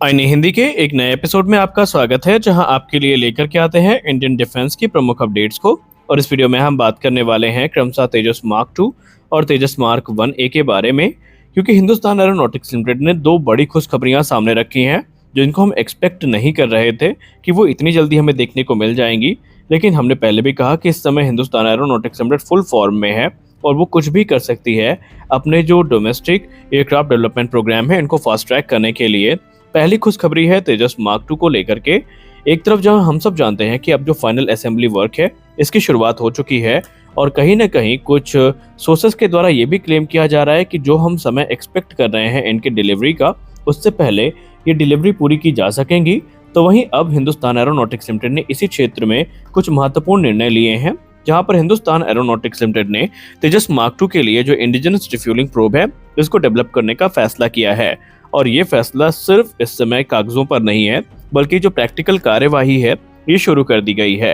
आईने हिंदी के एक नए एपिसोड में आपका स्वागत है, जहां आपके लिए लेकर के आते हैं इंडियन डिफेंस की प्रमुख अपडेट्स को। और इस वीडियो में हम बात करने वाले हैं क्रमशः तेजस मार्क 2 और तेजस मार्क 1A के बारे में, क्योंकि हिंदुस्तान एरोनॉटिक्स लिमिटेड ने दो बड़ी खुशखबरियां सामने रखी हैं, जिनको हम एक्सपेक्ट नहीं कर रहे थे कि वो इतनी जल्दी हमें देखने को मिल जाएंगी। लेकिन हमने पहले भी कहा कि इस समय Hindustan aeronautics limited full form में है और वो कुछ भी कर सकती है अपने जो डोमेस्टिक एयरक्राफ्ट डेवलपमेंट प्रोग्राम है इनको फास्ट ट्रैक करने के लिए। पहली खुशखबरी है तेजस मार्क 2 को लेकर के। एक तरफ जहां हम सब जानते हैं कि अब जो फाइनल असेंबली वर्क है इसकी शुरुआत हो चुकी है, और कहीं ना कहीं कुछ सोर्सेस के द्वारा ये भी क्लेम किया जा रहा है कि जो हम समय एक्सपेक्ट कर रहे हैं इनके डिलीवरी का, उससे पहले ये डिलीवरी पूरी की जा सकेंगी। तो वहीं अब हिंदुस्तान एरोनॉटिक्स लिमिटेड ने इसी क्षेत्र में कुछ महत्वपूर्ण निर्णय लिए हैं, जहां पर हिंदुस्तान एरोनॉटिक्स लिमिटेड ने तेजस मार्क 2 के लिए जो इंडिजिनस रिफ्यूलिंग प्रोब है इसको डेवलप करने का फैसला किया है। और ये फैसला सिर्फ इस समय कागजों पर नहीं है, बल्कि जो प्रैक्टिकल कार्यवाही है ये शुरू कर दी गई है।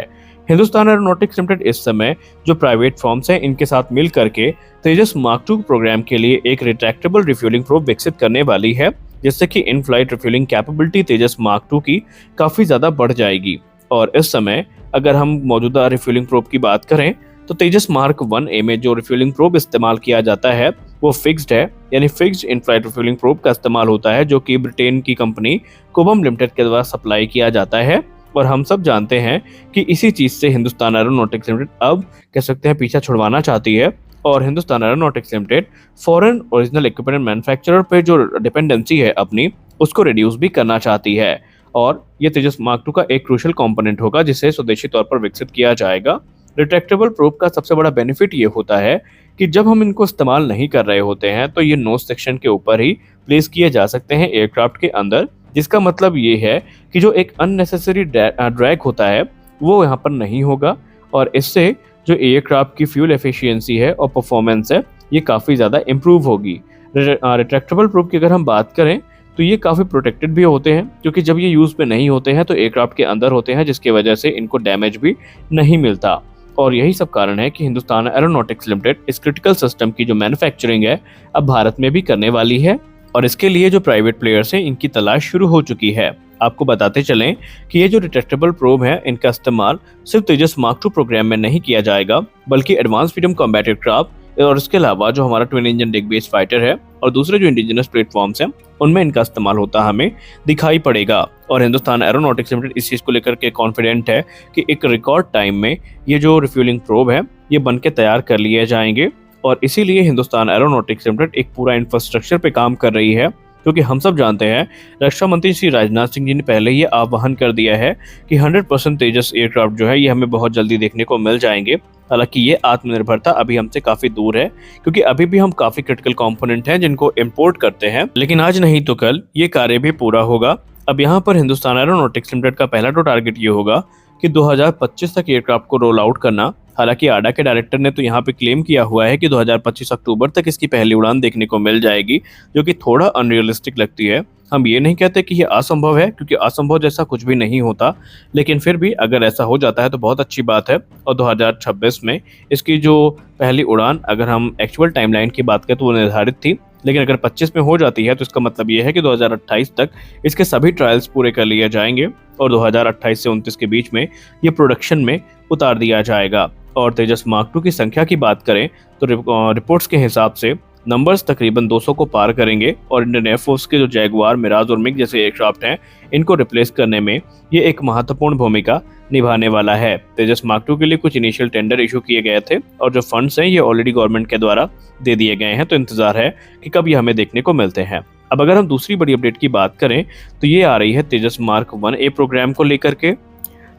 हिंदुस्तान एरोनॉटिक्स लिमिटेड इस समय जो प्राइवेट फर्म्स हैं इनके साथ मिल करके तेजस मार्क 2 प्रोग्राम के लिए एक रिट्रैक्टेबल रिफ्यूलिंग प्रोब विकसित करने वाली है, जिससे कि in flight refuelling capability Tejas mark 2 की काफी ज्यादा बढ़ जाएगी। और इस समय अगर हम मौजूदा रिफ्यूलिंग प्रोब की बात करें तो तेजस मार्क 1A में जो रिफ्यूलिंग प्रोब इस्तेमाल किया जाता है वो फिक्स्ड है, यानी fixed in flight refuelling probe का इस्तेमाल होता है, जो कि ब्रिटेन की कंपनी कोबम लिमिटेड के द्वारा सप्लाई किया जाता है। और हम सब जानते हैं कि इसी चीज से हिंदुस्तान एरोनॉटिक्स लिमिटेड अब कह सकते हैं पीछा छुड़वाना चाहती है, और Hindustan aeronautics limited foreign original equipment manufacturer पे जो डिपेंडेंसी है अपनी, उसको रिड्यूस भी करना चाहती है। और ये तेजस मार्क 2 का एक क्रूशियल कंपोनेंट होगा जिसे स्वदेशी तौर पर विकसित किया जाएगा। रिट्रैक्टेबल प्रोब का सबसे बड़ा बेनिफिट ये होता है कि जब हम इनको इस्तेमाल नहीं कर रहे होते हैं तो ये नोज सेक्शन के ऊपर ही प्लेस किए जा सकते हैं एयरक्राफ्ट के अंदर, जिसका मतलब ये है कि जो एक अननेसेसरी ड्रैग होता है वो यहाँ पर नहीं होगा, और इससे जो एयरक्राफ्ट की फ्यूल एफिशिएंसी है और परफॉर्मेंस है ये काफ़ी ज़्यादा इम्प्रूव होगी। रिट्रैक्टेबल प्रोब की अगर हम बात करें तो ये काफ़ी प्रोटेक्टेड भी होते हैं, क्योंकि जब ये यूज़ पे नहीं होते हैं तो एयरक्राफ्ट के अंदर होते हैं, जिसकी वजह से इनको डैमेज भी नहीं मिलता। और यही सब कारण है कि हिंदुस्तान एरोनॉटिक्स लिमिटेड इस क्रिटिकल सिस्टम की जो मैन्युफैक्चरिंग है अब भारत में भी करने वाली है, और इसके लिए जो प्राइवेट प्लेयर्स हैं इनकी तलाश शुरू हो चुकी है। आपको बताते चलें कि ये जो रिट्रैक्टेबल प्रोब है इनका इस्तेमाल सिर्फ तेजस मार्क 2 प्रोग्राम में नहीं किया जाएगा, बल्कि एडवांस फ्रीडम कॉम्बैट एयरक्राफ्ट और इसके अलावा जो हमारा ट्विन इंजन डिग बेस्ड फाइटर है और दूसरे जो इंडिजिनस प्लेटफॉर्म्स हैं उनमें इनका इस्तेमाल होता हमें दिखाई पड़ेगा। और हिंदुस्तान एरोनॉटिक्स लिमिटेड इस चीज़ को लेकर के कॉन्फिडेंट है कि एक रिकॉर्ड टाइम में ये जो रिफ्यूलिंग प्रोब है ये बन के तैयार कर लिए जाएंगे। और इसीलिए हिंदुस्तान एरोनॉटिक्स लिमिटेड एक पूरा इंफ्रास्ट्रक्चर पे काम कर रही है, क्योंकि हम सब जानते हैं रक्षा मंत्री श्री राजनाथ सिंह जी ने पहले ही आह्वान कर दिया है कि 100% तेजस एयरक्राफ्ट जो है ये हमें बहुत जल्दी देखने को मिल जाएंगे। हालांकि ये आत्मनिर्भरता अभी हमसे काफी दूर है, क्योंकि अभी भी हम काफी क्रिटिकल कंपोनेंट हैं जिनको इंपोर्ट करते हैं, लेकिन आज नहीं तो कल ये कार्य भी पूरा होगा। अब यहाँ पर हिंदुस्तान एरोनॉटिक्स लिमिटेड का पहला तो टारगेट ये होगा कि 2025 तक एयरक्राफ्ट को रोल आउट करना। हालांकि आडा के डायरेक्टर ने तो यहाँ पे क्लेम किया हुआ है कि 2025 अक्टूबर तक इसकी पहली उड़ान देखने को मिल जाएगी, जो कि थोड़ा अनरियलिस्टिक लगती है। हम ये नहीं कहते कि ये असंभव है, क्योंकि असंभव जैसा कुछ भी नहीं होता, लेकिन फिर भी अगर ऐसा हो जाता है तो बहुत अच्छी बात है। और 2026 में इसकी जो पहली उड़ान, अगर हम एक्चुअल टाइमलाइन की बात करें तो वो निर्धारित थी, लेकिन अगर 25 में हो जाती है तो इसका मतलब ये है कि 2028 तक इसके सभी ट्रायल्स पूरे कर लिए जाएंगे और 2028 से 29 के बीच में ये प्रोडक्शन में उतार दिया जाएगा। और तेजस मार्क 2 की संख्या की बात करें तो रिपोर्ट्स के हिसाब से नंबर्स तकरीबन 200 को पार करेंगे, और इंडियन एयरफोर्स के जो जैगुआर, मिराज और मिग जैसे एयरक्राफ्ट हैं इनको रिप्लेस करने में ये एक महत्वपूर्ण भूमिका निभाने वाला है। तेजस मार्क 2 के लिए कुछ इनिशियल टेंडर इशू किए गए थे और जो फंड्स हैं ये ऑलरेडी गवर्नमेंट के द्वारा दे दिए गए हैं, तो इंतजार है कि कब ये हमें देखने को मिलते हैं। अब अगर हम दूसरी बड़ी अपडेट की बात करें तो ये आ रही है तेजस मार्क 1A प्रोग्राम को लेकर के।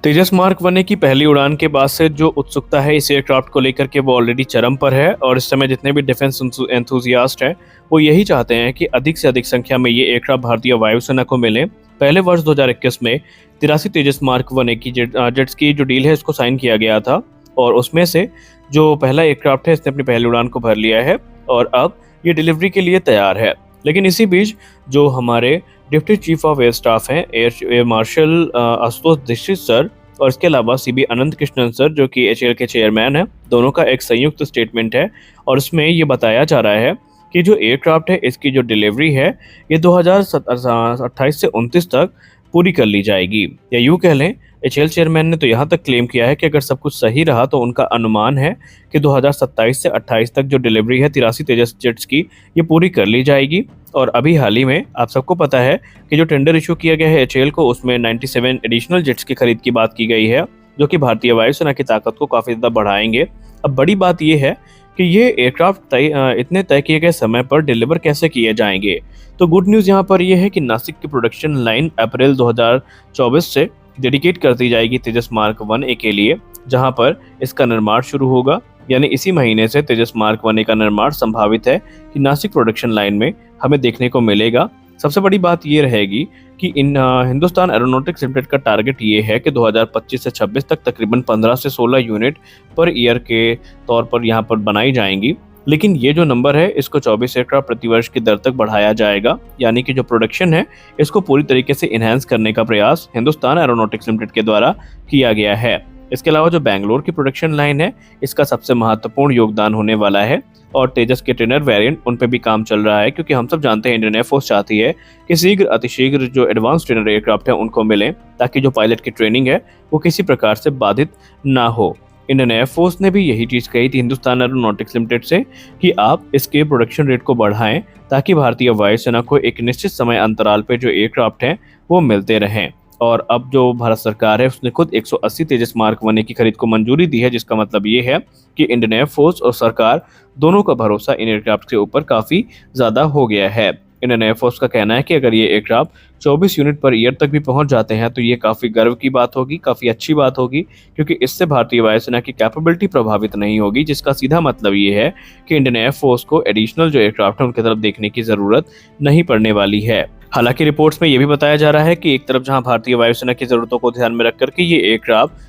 तेजस मार्क 1A की पहली उड़ान के बाद से जो उत्सुकता है इस एयरक्राफ्ट को लेकर के वो ऑलरेडी चरम पर है, और इस समय जितने भी डिफेंस एंथुजियास्ट हैं वो यही चाहते हैं कि अधिक से अधिक संख्या में ये एयरक्राफ्ट भारतीय वायुसेना को मिले। पहले वर्ष 2021 में 83 तेजस मार्क 1A की जेट्स की जो डील है इसको साइन किया गया था, और उसमें से जो पहला एयरक्राफ्ट है इसने अपनी पहली उड़ान को भर लिया है और अब ये डिलीवरी के लिए तैयार है। लेकिन इसी बीच जो हमारे deputy chief of air staff हैं air marshal Ashutosh Dikshit sir और इसके अलावा सीबी अनंत कृष्णन सर जो कि एचएएल के चेयरमैन हैं, दोनों का एक संयुक्त स्टेटमेंट है और इसमें ये बताया जा रहा है कि जो एयरक्राफ्ट है इसकी जो डिलीवरी है ये 2028 से 29 तक पूरी कर ली जाएगी। या यूँ कह लें, एचएएल चेयरमैन ने तो यहाँ तक क्लेम किया है कि अगर सब कुछ सही रहा तो उनका अनुमान है कि 2027 से 28 तक जो डिलीवरी है 83 तेजस जेट्स की ये पूरी कर ली जाएगी। और अभी हाल ही में आप सबको पता है कि जो टेंडर इशू किया गया है एचएएल को, उसमें 97 एडिशनल जेट्स की खरीद की बात की गई है, जो कि भारतीय वायुसेना की ताकत को काफ़ी ज़्यादा बढ़ाएंगे। अब बड़ी बात यह है कि ये एयरक्राफ्ट इतने तय किए गए समय पर डिलीवर कैसे किए जाएंगे। तो गुड न्यूज़ यहाँ पर यह है कि नासिक की प्रोडक्शन लाइन अप्रैल 2024 से डेडिकेट कर दी जाएगी तेजस मार्क 1A के लिए, जहां पर इसका निर्माण शुरू होगा। यानी इसी महीने से तेजस मार्क 1A का निर्माण संभावित है कि नासिक प्रोडक्शन लाइन में हमें देखने को मिलेगा। सबसे बड़ी बात ये रहेगी कि हिंदुस्तान एरोनॉटिक्स लिमिटेड का टारगेट ये है कि 2025 से 26 तक तकरीबन 15 से 16 यूनिट पर ईयर के तौर पर यहाँ पर बनाई जाएंगी। लेकिन ये जो नंबर है इसको 24 एयरक्राफ्ट प्रतिवर्ष की दर तक बढ़ाया जाएगा। यानी कि जो प्रोडक्शन है इसको पूरी तरीके से इन्हांस करने का प्रयास हिंदुस्तान एरोनॉटिक्स लिमिटेड के द्वारा किया गया है। इसके अलावा जो बेंगलोर की प्रोडक्शन लाइन है इसका सबसे महत्वपूर्ण योगदान होने वाला है। और तेजस के ट्रेनर वेरिएंट उन पे भी काम चल रहा है, क्योंकि हम सब जानते हैं इंडियन एयरफोर्स चाहती है कि शीघ्र अतिशीघ्र जो एडवांस ट्रेनर एयरक्राफ्ट है उनको मिले, ताकि जो पायलट की ट्रेनिंग है वो किसी प्रकार से बाधित ना हो। इंडियन एयरफोर्स ने भी यही चीज़ कही थी हिंदुस्तान एरोनॉटिक्स लिमिटेड से कि आप इसके प्रोडक्शन रेट को बढ़ाएं, ताकि भारतीय वायुसेना को एक निश्चित समय अंतराल पर जो एयरक्राफ्ट हैं वो मिलते रहें। और अब जो भारत सरकार है उसने खुद 180 तेजस मार्क 1A की खरीद को मंजूरी दी है, जिसका मतलब ये है कि इंडियन एयरफोर्स और सरकार दोनों का भरोसा इन एयरक्राफ्ट के ऊपर काफ़ी ज़्यादा हो गया है। इंडियन एयरफोर्स का कहना है कि अगर ये एयरक्राफ्ट 24 यूनिट पर ईयर तक भी पहुंच जाते हैं तो ये काफ़ी गर्व की बात होगी, काफ़ी अच्छी बात होगी, क्योंकि इससे भारतीय वायुसेना की कैपेबिलिटी प्रभावित नहीं होगी, जिसका सीधा मतलब ये है कि इंडियन एयरफोर्स को एडिशनल जो एयरक्राफ्ट है उनकी तरफ देखने की ज़रूरत नहीं पड़ने वाली है। हालांकि रिपोर्ट्स में यह भी बताया जा रहा है कि एक तरफ जहां भारतीय वायुसेना की ज़रूरतों को ध्यान में रखकर के ये एयरक्राफ्ट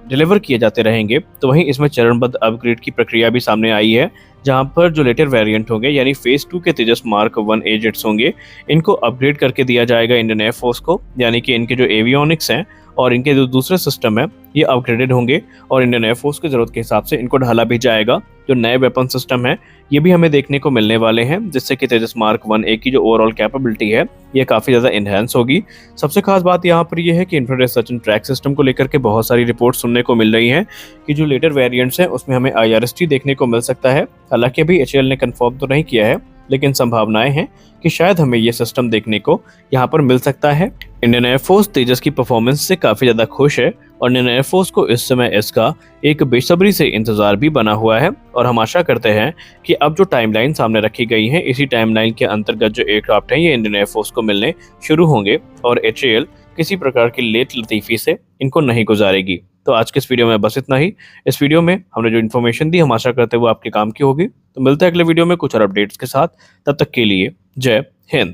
डिलीवर किए जाते रहेंगे, तो वहीं इसमें चरणबद्ध अपग्रेड की प्रक्रिया भी सामने आई है, जहां पर जो लेटर वेरिएंट होंगे यानी फेज 2 के तेजस मार्क 1A जेट्स होंगे, इनको अपग्रेड करके दिया जाएगा इंडियन एयरफोर्स को। यानी कि इनके जो एवियोनिक्स हैं और इनके जो दूसरे सिस्टम है ये अपग्रेडेड होंगे और इंडियन एयरफोर्स की ज़रूरत के हिसाब से इनको ढाला भी जाएगा। जो नए वेपन सिस्टम है ये भी हमें देखने को मिलने वाले हैं, जिससे कि तेजस मार्क 1A की जो ओवरऑल कैपेबिलिटी है ये काफ़ी ज़्यादा इन्हेंस होगी। सबसे खास बात यहाँ पर ये है कि infrared search and track system को लेकर के बहुत सारी रिपोर्ट सुनने को मिल रही हैं कि जो लेटर वेरिएंट्स हैं उसमें हमें IRST देखने को मिल सकता है। हालांकि अभी एचएएल ने कंफर्म तो नहीं किया है, लेकिन संभावनाएं हैं कि शायद हमें ये सिस्टम देखने को यहाँ पर मिल सकता है। इंडियन एयरफोर्स तेजस की परफॉर्मेंस से काफ़ी ज़्यादा खुश है और इंडियन एयरफोर्स को इस समय इसका एक बेसब्री से इंतज़ार भी बना हुआ है। और हम आशा करते हैं कि अब जो टाइमलाइन सामने रखी गई है इसी टाइमलाइन के अंतर्गत जो एयरक्राफ्ट हैं ये इंडियन एयरफोर्स को मिलने शुरू होंगे और एचएएल किसी प्रकार की लेट लतीफ़ी से इनको नहीं गुजारेगी। तो आज के इस वीडियो में बस इतना ही। इस वीडियो में हमने जो इन्फॉर्मेशन दी हम आशा करते हुए आपके काम की होगी। तो मिलते हैं अगले वीडियो में कुछ और अपडेट्स के साथ। तब तक के लिए जय हिंद।